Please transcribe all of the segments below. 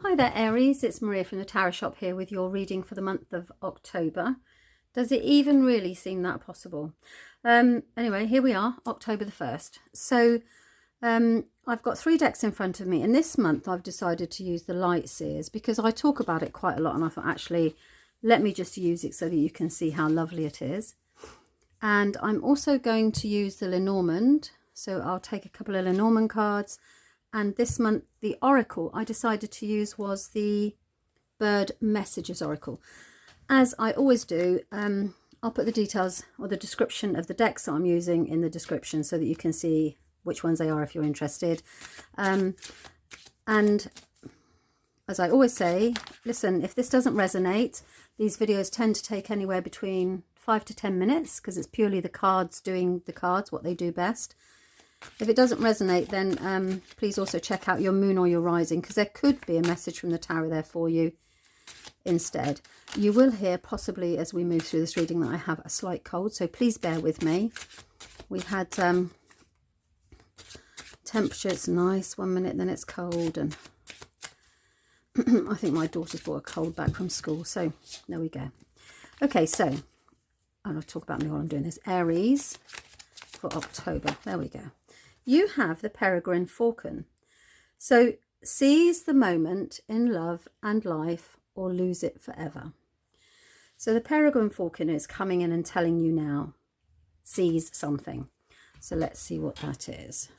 Hi there Aries, it's Maria from the Tarot Shop here with your reading for the month of October. Does it even really seem that possible? Anyway, here we are, October the 1st. So I've got 3 decks in front of me, and this month I've decided to use the Light Seers because I talk about it quite a lot, and I thought actually let me just use it so that you can see how lovely it is. And I'm also going to use the Lenormand, so I'll take a couple of Lenormand cards. And this month, the Oracle I decided to use was the Bird Messages Oracle. As I always do, I'll put the details or the description of the decks that I'm using in the description so that you can see which ones they are if you're interested. And as I always say, listen, if this doesn't resonate, these videos tend to take anywhere between 5 to 10 minutes because it's purely the cards doing the cards, what they do best. If it doesn't resonate, then please also check out your moon or your rising, because there could be a message from the tarot there for you instead. You will hear possibly as we move through this reading that I have a slight cold, so please bear with me. We've had temperature, it's nice 1 minute, then it's cold, and I think my daughter's brought a cold back from school, so there we go. Okay, so I'll talk about me while I'm doing this. Aries for October, there we go. You have the Peregrine Falcon. So seize the moment in love and life or lose it forever. So the Peregrine Falcon is coming in and telling you now, seize something. So let's see what that is.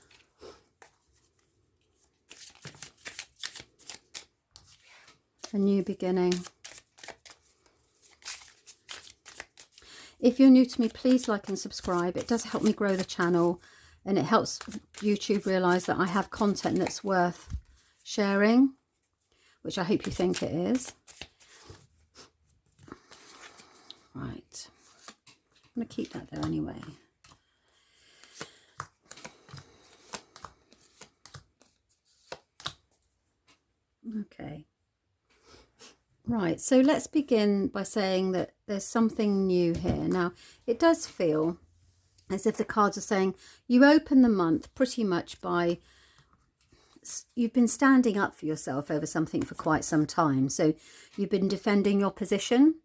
A new beginning. If you're new to me, please like and subscribe. It does help me grow the channel, and it helps YouTube realise that I have content that's worth sharing, which I hope you think it is. Right. I'm going to keep that there anyway. Okay. Right, so let's begin by saying that there's something new here. Now, it does feel as if the cards are saying you open the month pretty much by, you've been standing up for yourself over something for quite some time. So you've been defending your position.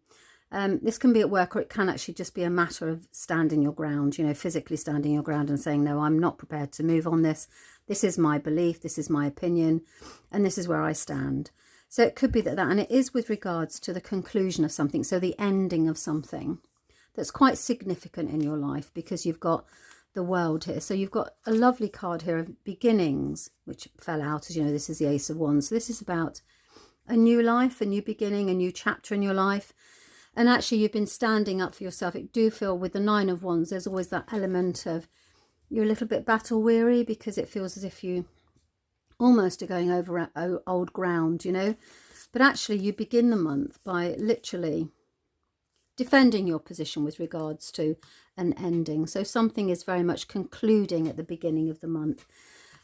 This can be at work, or it can actually just be a matter of standing your ground, you know, physically standing your ground and saying, no, I'm not prepared to move on this. This is my belief, this is my opinion, and this is where I stand. So it could be that, and it is with regards to the conclusion of something, so the ending of something that's quite significant in your life, because you've got the World here. So you've got a lovely card here of beginnings, which fell out, as you know, this is the Ace of Wands. So this is about a new life, a new beginning, a new chapter in your life. And actually you've been standing up for yourself. It do feel with the Nine of Wands, there's always that element of you're a little bit battle weary, because it feels as if you almost are going over old ground, you know. But actually you begin the month by literally defending your position with regards to an ending. So something is very much concluding at the beginning of the month.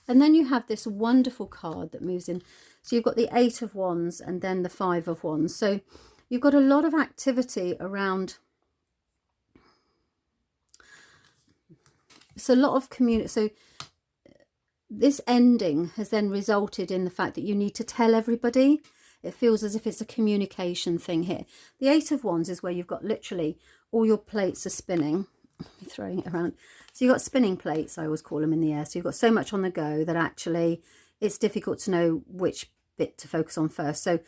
And then you have this wonderful card that moves in. So you've got the Eight of Wands and then the Five of Wands. So you've got a lot of activity around. It's a lot of community. So this ending has then resulted in the fact that you need to tell everybody. It feels as if it's a communication thing here. The Eight of Wands is where you've got literally all your plates are spinning. I'm throwing it around. So you've got spinning plates, I always call them, in the air. So you've got so much on the go that actually it's difficult to know which bit to focus on first. So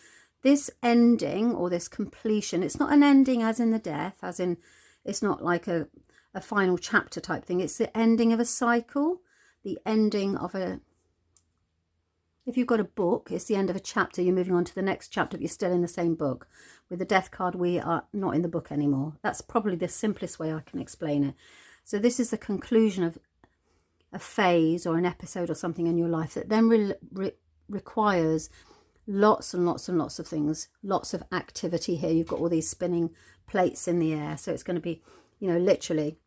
this ending or this completion, it's not an ending as in the death, as in it's not like a final chapter type thing. It's the ending of a cycle, the ending of a... If you've got a book, it's the end of a chapter. You're moving on to the next chapter, but you're still in the same book. With the Death card, we are not in the book anymore. That's probably the simplest way I can explain it. So this is the conclusion of a phase or an episode or something in your life that then requires lots and lots and lots of things, lots of activity here. You've got all these spinning plates in the air. So it's going to be, you know, literally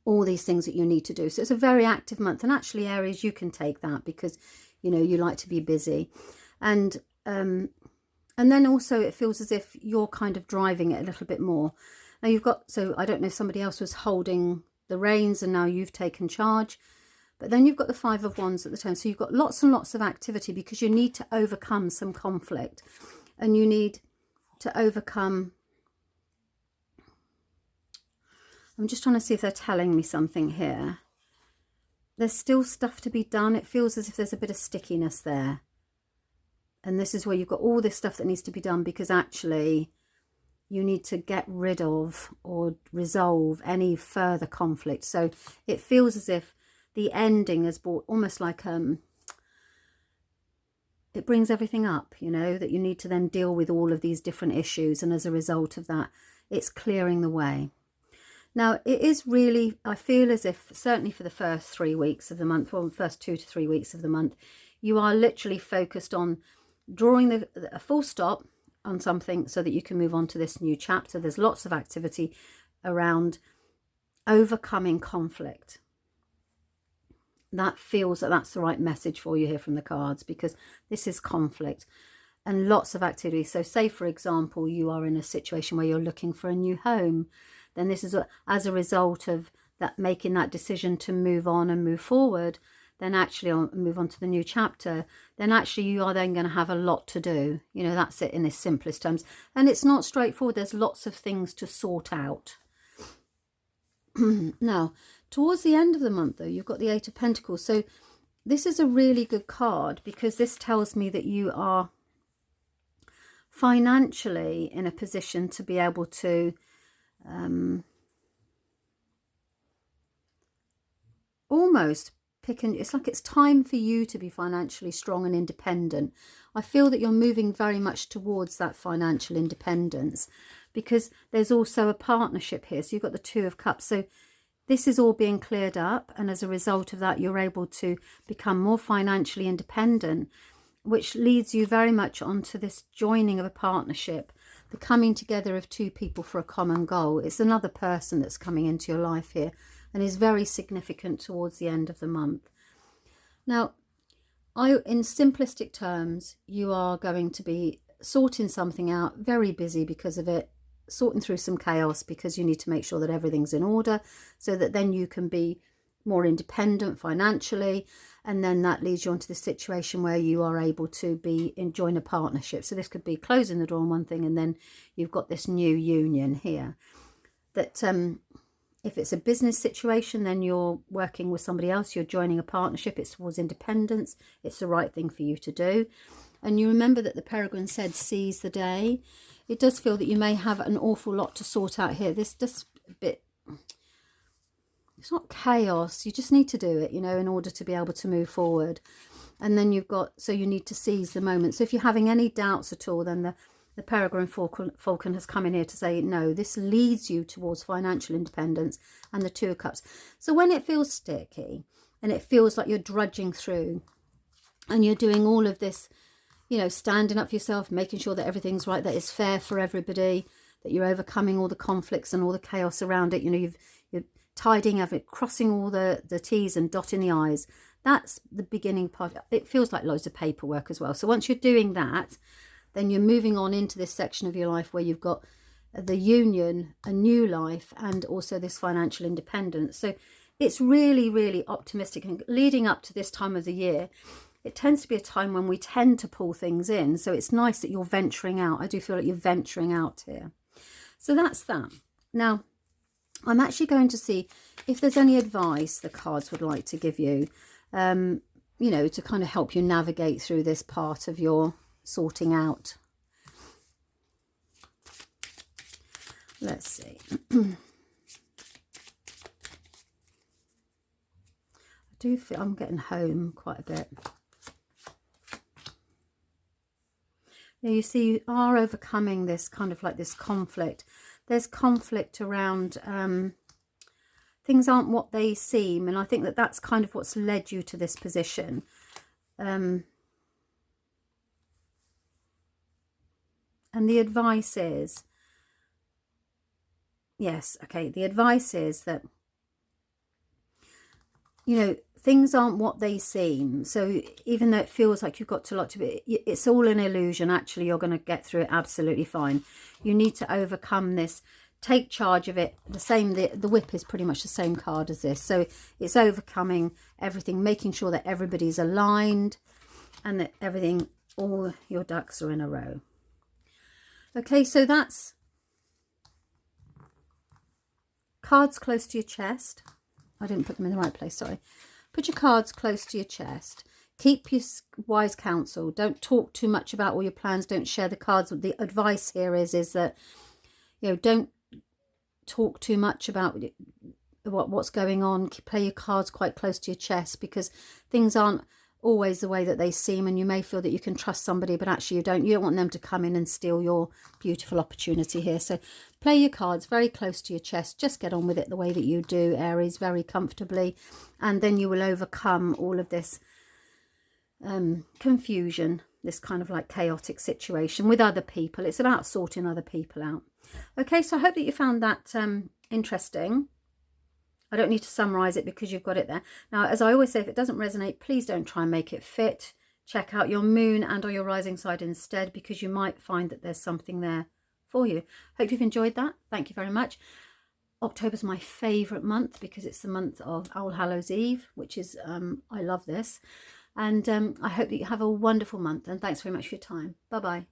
all these things that you need to do. So it's a very active month. And actually, Aries, you can take that because you know, you like to be busy. And then also it feels as if you're kind of driving it a little bit more. Now you've got, so I don't know if somebody else was holding the reins and now you've taken charge, But then you've got the Five of Wands at the time. So you've got lots and lots of activity because you need to overcome some conflict. And you need to overcome... I'm just trying to see if they're telling me something here. There's still stuff to be done. It feels as if there's a bit of stickiness there. And this is where you've got all this stuff that needs to be done because actually you need to get rid of or resolve any further conflict. So it feels as if the ending has brought almost like it brings everything up, you know, that you need to then deal with all of these different issues. And as a result of that, it's clearing the way. Now, it is really, I feel as if, certainly for the first 3 weeks of the month, well, the first 2 to 3 weeks of the month, you are literally focused on drawing a full stop on something so that you can move on to this new chapter. There's lots of activity around overcoming conflict. That feels that that's the right message for you here from the cards, because this is conflict and lots of activity. So say, for example, you are in a situation where you're looking for a new home. Then this is as a result of that, making that decision to move on and move forward, then actually move on to the new chapter, then actually you are then going to have a lot to do. You know, that's it in its simplest terms. And it's not straightforward. There's lots of things to sort out. Now, towards the end of the month, though, you've got the Eight of Pentacles. So this is a really good card because this tells me that you are financially in a position to be able to almost pick and it's like it's time for you to be financially strong and independent. I feel that you're moving very much towards that financial independence because there's also a partnership here. So you've got the Two of Cups. So this is all being cleared up, and as a result of that, you're able to become more financially independent, which leads you very much onto this joining of a partnership, the coming together of two people for a common goal. It's another person that's coming into your life here and is very significant towards the end of the month. Now, in simplistic terms, you are going to be sorting something out, very busy because of it, sorting through some chaos because you need to make sure that everything's in order so that then you can be more independent financially, and then that leads you onto the situation where you are able to join a partnership. So this could be closing the door on one thing, and then you've got this new union here. That if it's a business situation, then you're working with somebody else, you're joining a partnership, it's towards independence, it's the right thing for you to do. And you remember that the Peregrine said seize the day. It does feel that you may have an awful lot to sort out here. This just a bit, it's not chaos, you just need to do it, you know, in order to be able to move forward. And then you've got, so you need to seize the moment. So if you're having any doubts at all, then the Peregrine Falcon has come in here to say, no, this leads you towards financial independence, and the Two of Cups. So when it feels sticky and it feels like you're drudging through and you're doing all of this, you know, standing up for yourself, making sure that everything's right, that it's fair for everybody, that you're overcoming all the conflicts and all the chaos around it, you know, you're tidying of it, crossing all the T's and dotting the I's. That's the beginning part. It feels like loads of paperwork as well. So once you're doing that, then you're moving on into this section of your life where you've got the union, a new life, and also this financial independence. So it's really, really optimistic. And leading up to this time of the year, it tends to be a time when we tend to pull things in. So it's nice that you're venturing out. I do feel like you're venturing out here. So that's that. Now, I'm actually going to see if there's any advice the cards would like to give you, you know, to kind of help you navigate through this part of your sorting out. Let's see. I do feel I'm getting home quite a bit. Now you see, you are overcoming this kind of like this conflict. There's conflict around things aren't what they seem, and I think that that's kind of what's led you to this position. And the advice is, yes, okay, the advice is that, you know, things aren't what they seem. So even though it feels like you've got to lot to be, it's all an illusion. Actually, you're going to get through it absolutely fine. You need to overcome this take charge of it. The whip is pretty much the same card as this. So it's overcoming everything, making sure that everybody's aligned and that all your ducks are in a row. Okay, so that's cards close to your chest. I didn't put them in the right place, sorry. Put your cards close to your chest. Keep your wise counsel. Don't talk too much about all your plans. Don't share the cards. The advice here is that, don't talk too much about what's going on. Play your cards quite close to your chest, because things aren't always the way that they seem, and you may feel that you can trust somebody, but actually you don't want them to come in and steal your beautiful opportunity here. So play your cards very close to your chest. Just get on with it the way that you do, Aries, very comfortably, and then you will overcome all of this confusion, this kind of like chaotic situation with other people. It's about sorting other people out. Okay, so I hope that you found that interesting. I don't need to summarize it because you've got it there. Now, as I always say, if it doesn't resonate, please don't try and make it fit. Check out your moon and or your rising side instead, because you might find that there's something there for you. Hope you've enjoyed that. Thank you very much. October's my favorite month because it's the month of All Hallows Eve, which is, I love this. And I hope that you have a wonderful month, and thanks very much for your time. Bye-bye.